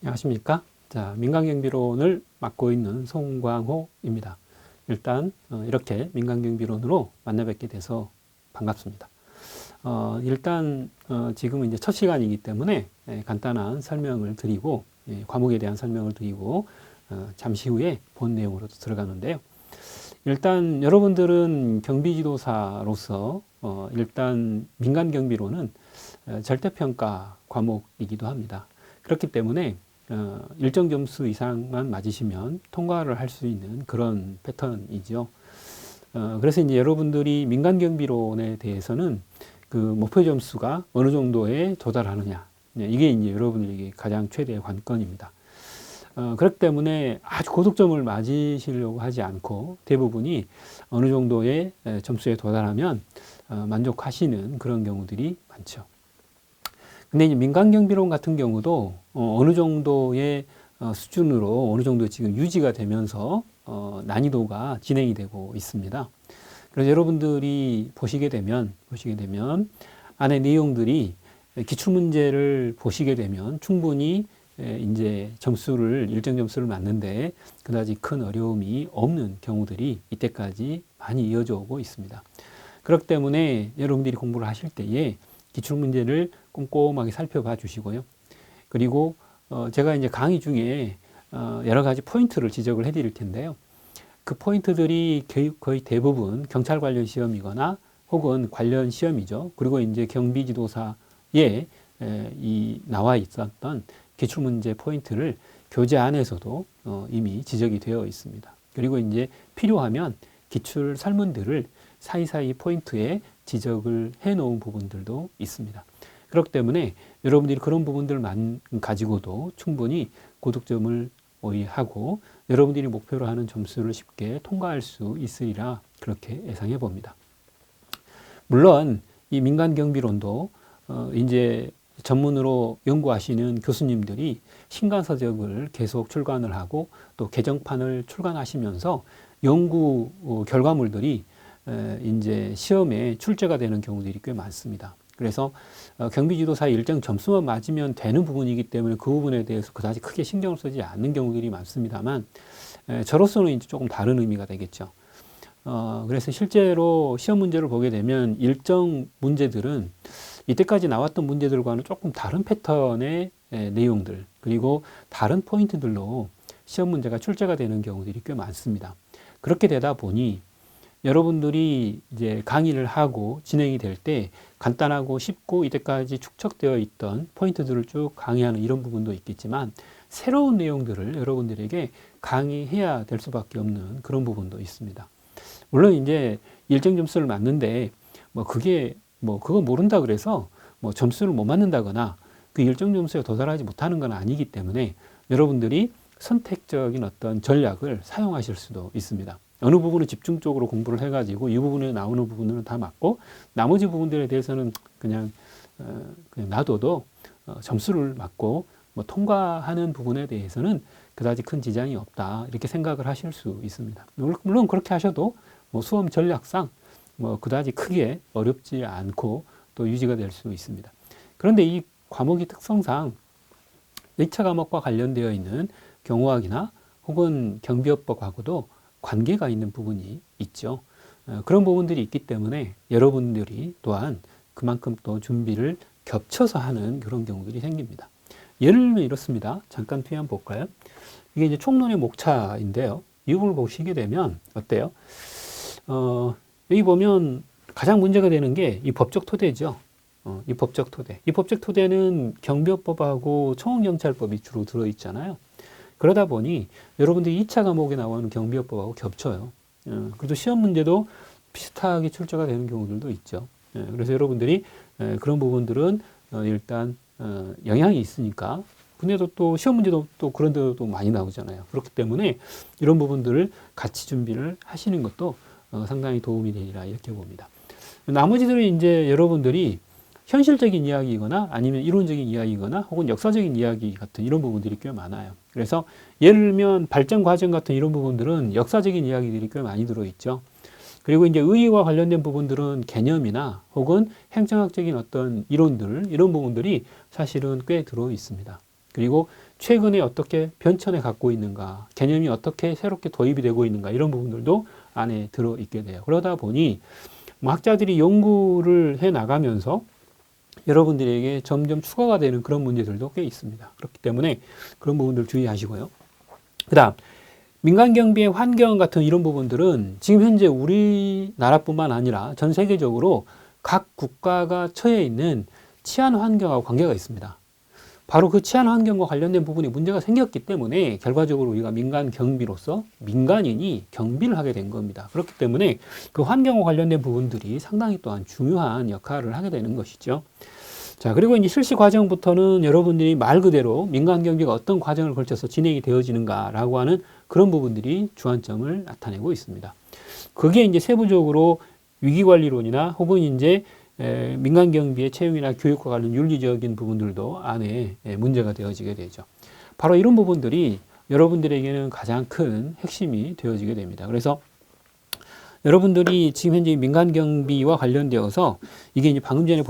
안녕하십니까? 자, 민간경비론을 맡고 있는 송광호입니다. 일단 이렇게 민간경비론으로 만나 뵙게 돼서 반갑습니다. 지금은 이제 첫 시간이기 때문에 간단한 설명을 드리고 과목에 대한 설명을 드리고 잠시 후에 본 내용으로 들어가는데요. 일단 여러분들은 경비지도사로서 일단 민간경비론은 절대평가 과목이기도 합니다. 그렇기 때문에 일정 점수 이상만 맞으시면 통과를 할 수 있는 그런 패턴이죠. 그래서 이제 여러분들이 민간경비론에 대해서는 그 목표 점수가 어느 정도에 도달하느냐, 이게 이제 여러분들에게 가장 최대의 관건입니다. 그렇기 때문에 아주 고득점을 맞으시려고 하지 않고 대부분이 어느 정도의 점수에 도달하면 만족하시는 그런 경우들이 많죠. 근데 이제 민간경비론 같은 경우도 어느 정도의 수준으로 어느 정도 지금 유지가 되면서 난이도가 진행이 되고 있습니다. 그래서 여러분들이 보시게 되면 안에 내용들이 기출문제를 보시게 되면 충분히 이제 일정 점수를 맞는데 그다지 큰 어려움이 없는 경우들이 이때까지 많이 이어져 오고 있습니다. 그렇기 때문에 여러분들이 공부를 하실 때에 기출문제를 꼼꼼하게 살펴봐 주시고요. 그리고 제가 이제 강의 중에 여러 가지 포인트를 지적을 해 드릴 텐데요. 그 포인트들이 거의 대부분 경찰 관련 시험이거나 혹은 관련 시험이죠. 그리고 이제 경비지도사에 나와 있었던 기출문제 포인트를 교재 안에서도 이미 지적이 되어 있습니다. 그리고 이제 필요하면 기출 설문들을 사이사이 포인트에 지적을 해 놓은 부분들도 있습니다. 그렇기 때문에 여러분들이 그런 부분들만 가지고도 충분히 고득점을 하고 여러분들이 목표로 하는 점수를 쉽게 통과할 수 있으리라 그렇게 예상해 봅니다. 물론 이 민간경비론도 이제 전문으로 연구하시는 교수님들이 신간서적을 계속 출간을 하고 또 개정판을 출간하시면서 연구 결과물들이 이제 시험에 출제가 되는 경우들이 꽤 많습니다. 그래서 경비지도사의 일정 점수만 맞으면 되는 부분이기 때문에 그 부분에 대해서 그다지 크게 신경을 쓰지 않는 경우들이 많습니다만 저로서는 이제 조금 다른 의미가 되겠죠. 그래서 실제로 시험 문제를 보게 되면 일정 문제들은 이때까지 나왔던 문제들과는 조금 다른 패턴의 내용들 그리고 다른 포인트들로 시험 문제가 출제가 되는 경우들이 꽤 많습니다. 그렇게 되다 보니 여러분들이 이제 강의를 하고 진행이 될 때 간단하고 쉽고 이때까지 축적되어 있던 포인트들을 쭉 강의하는 이런 부분도 있겠지만 새로운 내용들을 여러분들에게 강의해야 될 수밖에 없는 그런 부분도 있습니다. 물론 이제 일정 점수를 맞는데 그거 모른다 그래서 점수를 못 맞는다거나 그 일정 점수에 도달하지 못하는 건 아니기 때문에 여러분들이 선택적인 어떤 전략을 사용하실 수도 있습니다. 어느 부분은 집중적으로 공부를 해가지고 이 부분에 나오는 부분은 다 맞고 나머지 부분들에 대해서는 그냥 놔둬도 점수를 맞고 통과하는 부분에 대해서는 그다지 큰 지장이 없다 이렇게 생각을 하실 수 있습니다. 물론 그렇게 하셔도 수험 전략상 그다지 크게 어렵지 않고 또 유지가 될 수 있습니다. 그런데 이 과목의 특성상 1차 과목과 관련되어 있는 경호학이나 혹은 경비업법하고도 관계가 있는 부분이 있죠. 그런 부분들이 있기 때문에 여러분들이 또한 그만큼 또 준비를 겹쳐서 하는 그런 경우들이 생깁니다. 예를 들면 이렇습니다. 잠깐 뒤에 한번 볼까요? 이게 이제 총론의 목차인데요. 이 부분을 보시게 되면 어때요? 여기 보면 가장 문제가 되는 게 이 법적 토대죠. 이 법적 토대. 이 법적 토대는 경비업법하고 청원경찰법이 주로 들어있잖아요. 그러다 보니 여러분들이 2차 과목에 나오는 경비업법하고 겹쳐요. 그래도 시험 문제도 비슷하게 출제가 되는 경우들도 있죠. 그래서 여러분들이 그런 부분들은 일단 영향이 있으니까 근데도 또 시험 문제도 또 그런 데도 많이 나오잖아요. 그렇기 때문에 이런 부분들을 같이 준비를 하시는 것도 상당히 도움이 되리라 이렇게 봅니다. 나머지들은 이제 여러분들이 현실적인 이야기이거나 아니면 이론적인 이야기이거나 혹은 역사적인 이야기 같은 이런 부분들이 꽤 많아요. 그래서 예를 들면 발전 과정 같은 이런 부분들은 역사적인 이야기들이 꽤 많이 들어있죠. 그리고 이제 의의와 관련된 부분들은 개념이나 혹은 행정학적인 어떤 이론들, 이런 부분들이 사실은 꽤 들어 있습니다. 그리고 최근에 어떻게 변천해 갖고 있는가, 개념이 어떻게 새롭게 도입이 되고 있는가, 이런 부분들도 안에 들어있게 돼요. 그러다 보니 뭐 학자들이 연구를 해 나가면서 여러분들에게 점점 추가가 되는 그런 문제들도 꽤 있습니다. 그렇기 때문에 그런 부분들 주의하시고요. 그 다음, 민간 경비의 환경 같은 이런 부분들은 지금 현재 우리나라뿐만 아니라 전 세계적으로 각 국가가 처해 있는 치안 환경하고 관계가 있습니다. 바로 그 치안 환경과 관련된 부분에 문제가 생겼기 때문에 결과적으로 우리가 민간 경비로서 민간인이 경비를 하게 된 겁니다. 그렇기 때문에 그 환경과 관련된 부분들이 상당히 또한 중요한 역할을 하게 되는 것이죠. 자, 그리고 이제 실시 과정부터는 여러분들이 말 그대로 민간 경비가 어떤 과정을 걸쳐서 진행이 되어지는가라고 하는 그런 부분들이 주안점을 나타내고 있습니다. 그게 이제 세부적으로 위기관리론이나 혹은 이제 민간 경비의 채용이나 교육과 관련 윤리적인 부분들도 안에 문제가 되어지게 되죠. 바로 이런 부분들이 여러분들에게는 가장 큰 핵심이 되어지게 됩니다. 그래서 여러분들이 지금 현재 민간 경비와 관련되어서 이게 이제 방금 전에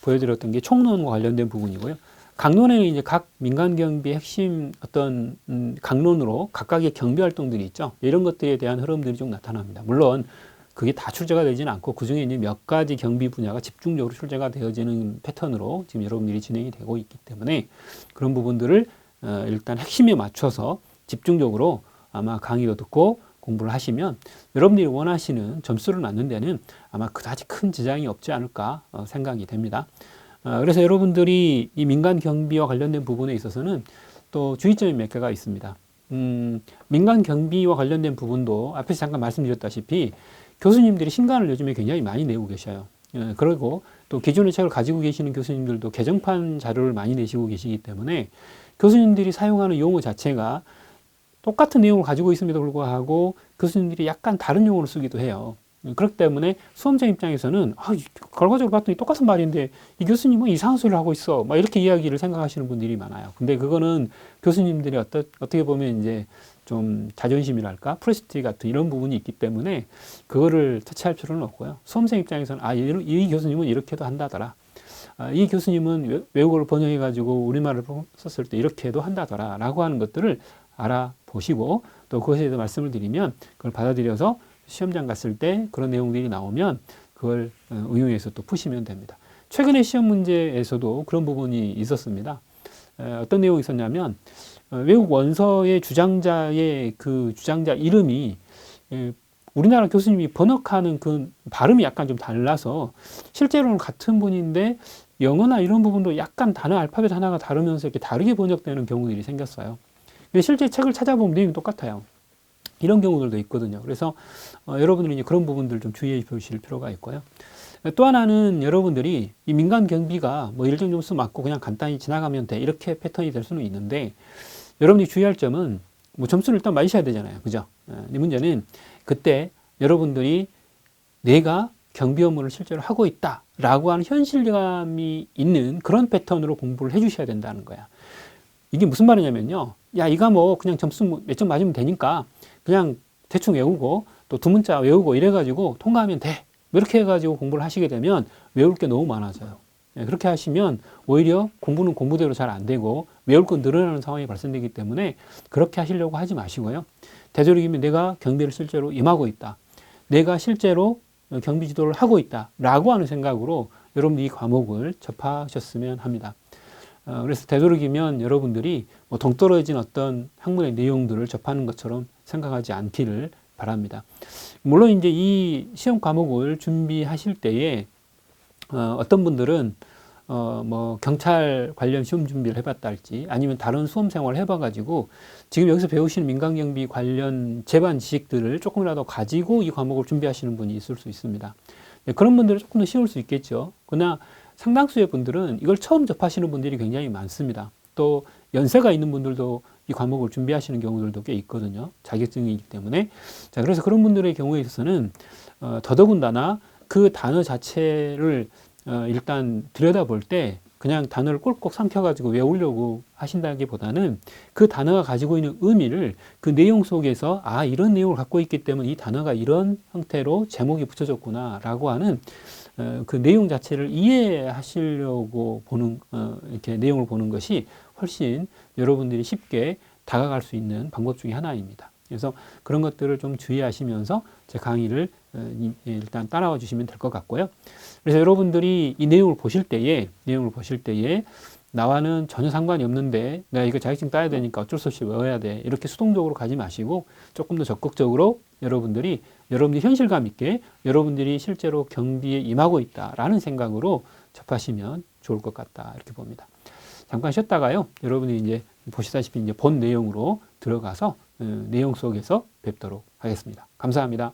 보여드렸던 게 총론과 관련된 부분이고요. 강론에는 이제 각 민간 경비의 핵심 어떤 강론으로 각각의 경비 활동들이 있죠. 이런 것들에 대한 흐름들이 좀 나타납니다. 물론 그게 다 출제가 되지는 않고 그 중에 이제 몇 가지 경비 분야가 집중적으로 출제가 되어지는 패턴으로 지금 여러분들이 진행이 되고 있기 때문에 그런 부분들을 일단 핵심에 맞춰서 집중적으로 아마 강의도 듣고 공부를 하시면 여러분들이 원하시는 점수를 낳는 데는 아마 그다지 큰 지장이 없지 않을까 생각이 됩니다. 그래서 여러분들이 이 민간 경비와 관련된 부분에 있어서는 또 주의점이 몇 개가 있습니다. 민간 경비와 관련된 부분도 앞에서 잠깐 말씀드렸다시피 교수님들이 신간을 요즘에 굉장히 많이 내고 계셔요. 그리고 또 기존의 책을 가지고 계시는 교수님들도 개정판 자료를 많이 내시고 계시기 때문에 교수님들이 사용하는 용어 자체가 똑같은 내용을 가지고 있음에도 불구하고 교수님들이 약간 다른 용어를 쓰기도 해요. 그렇기 때문에 수험생 입장에서는 결과적으로 봤더니 똑같은 말인데 이 교수님은 이상한 소리를 하고 있어, 막 이렇게 이야기를 생각하시는 분들이 많아요. 근데 그거는 교수님들이 어떻게 보면 이제 좀 자존심이랄까 프레스티 같은 이런 부분이 있기 때문에 그거를 터치할 필요는 없고요. 수험생 입장에서는 이 교수님은 이렇게도 한다더라, 이 교수님은 외국어를 번역해 가지고 우리말을 썼을 때 이렇게도 한다더라 라고 하는 것들을 알아보시고 또 그것에 대해서 말씀을 드리면 그걸 받아들여서 시험장 갔을 때 그런 내용들이 나오면 그걸 응용해서 또 푸시면 됩니다. 최근에 시험 문제에서도 그런 부분이 있었습니다. 어떤 내용이 있었냐면 외국 원서의 주장자의 그 주장자 이름이 우리나라 교수님이 번역하는 그 발음이 약간 좀 달라서 실제로는 같은 분인데 영어나 이런 부분도 약간 단어 알파벳 하나가 다르면서 이렇게 다르게 번역되는 경우들이 생겼어요. 근데 실제 책을 찾아보면 내용이 똑같아요. 이런 경우들도 있거든요. 그래서 여러분들이 이제 그런 부분들 좀 주의해 보실 필요가 있고요. 또 하나는 여러분들이 이 민간 경비가 뭐 일정 점수 맞고 그냥 간단히 지나가면 돼, 이렇게 패턴이 될 수는 있는데 여러분들이 주의할 점은 뭐 점수를 일단 맞으셔야 되잖아요. 그죠? 이 문제는 그때 여러분들이 내가 경비 업무를 실제로 하고 있다라고 하는 현실감이 있는 그런 패턴으로 공부를 해 주셔야 된다는 거야. 이게 무슨 말이냐면요. 야, 이거 뭐 그냥 점수 몇 점 맞으면 되니까 그냥 대충 외우고 또 두 문자 외우고 이래가지고 통과하면 돼, 이렇게 해가지고 공부를 하시게 되면 외울 게 너무 많아져요. 그렇게 하시면 오히려 공부는 공부대로 잘 안 되고 외울 건 늘어나는 상황이 발생되기 때문에 그렇게 하시려고 하지 마시고요. 되도록이면 내가 경비를 실제로 임하고 있다, 내가 실제로 경비 지도를 하고 있다 라고 하는 생각으로 여러분들이 이 과목을 접하셨으면 합니다. 그래서 되도록이면 여러분들이 뭐 동떨어진 어떤 학문의 내용들을 접하는 것처럼 생각하지 않기를 바랍니다. 물론 이제 이 시험 과목을 준비하실 때에 어떤 분들은 뭐 경찰 관련 시험 준비를 해봤다 할지 아니면 다른 수험 생활을 해봐가지고 지금 여기서 배우시는 민간경비 관련 제반 지식들을 조금이라도 가지고 이 과목을 준비하시는 분이 있을 수 있습니다. 그런 분들은 조금 더 쉬울 수 있겠죠. 그러나 상당수의 분들은 이걸 처음 접하시는 분들이 굉장히 많습니다. 또 연세가 있는 분들도 이 과목을 준비하시는 경우들도 꽤 있거든요. 자격증이기 때문에. 자, 그래서 그런 분들의 경우에 있어서는 더더군다나 그 단어 자체를 일단 들여다볼 때 그냥 단어를 꼴꼭 삼켜가지고 외우려고 하신다기보다는 그 단어가 가지고 있는 의미를 그 내용 속에서 이런 내용을 갖고 있기 때문에 이 단어가 이런 형태로 제목이 붙여졌구나 라고 하는 그 내용 자체를 이해하시려고 보는 이렇게 내용을 보는 것이 훨씬 여러분들이 쉽게 다가갈 수 있는 방법 중에 하나입니다. 그래서 그런 것들을 좀 주의하시면서 제 강의를 일단 따라와 주시면 될 것 같고요. 그래서 여러분들이 이 내용을 보실 때에 나와는 전혀 상관이 없는데 내가 이거 자격증 따야 되니까 어쩔 수 없이 외워야 돼. 이렇게 수동적으로 가지 마시고 조금 더 적극적으로 여러분들이 현실감 있게 여러분들이 실제로 경비에 임하고 있다라는 생각으로 접하시면 좋을 것 같다. 이렇게 봅니다. 잠깐 쉬었다가요. 여러분이 이제 보시다시피 이제 본 내용으로 들어가서 내용 속에서 뵙도록 하겠습니다. 감사합니다.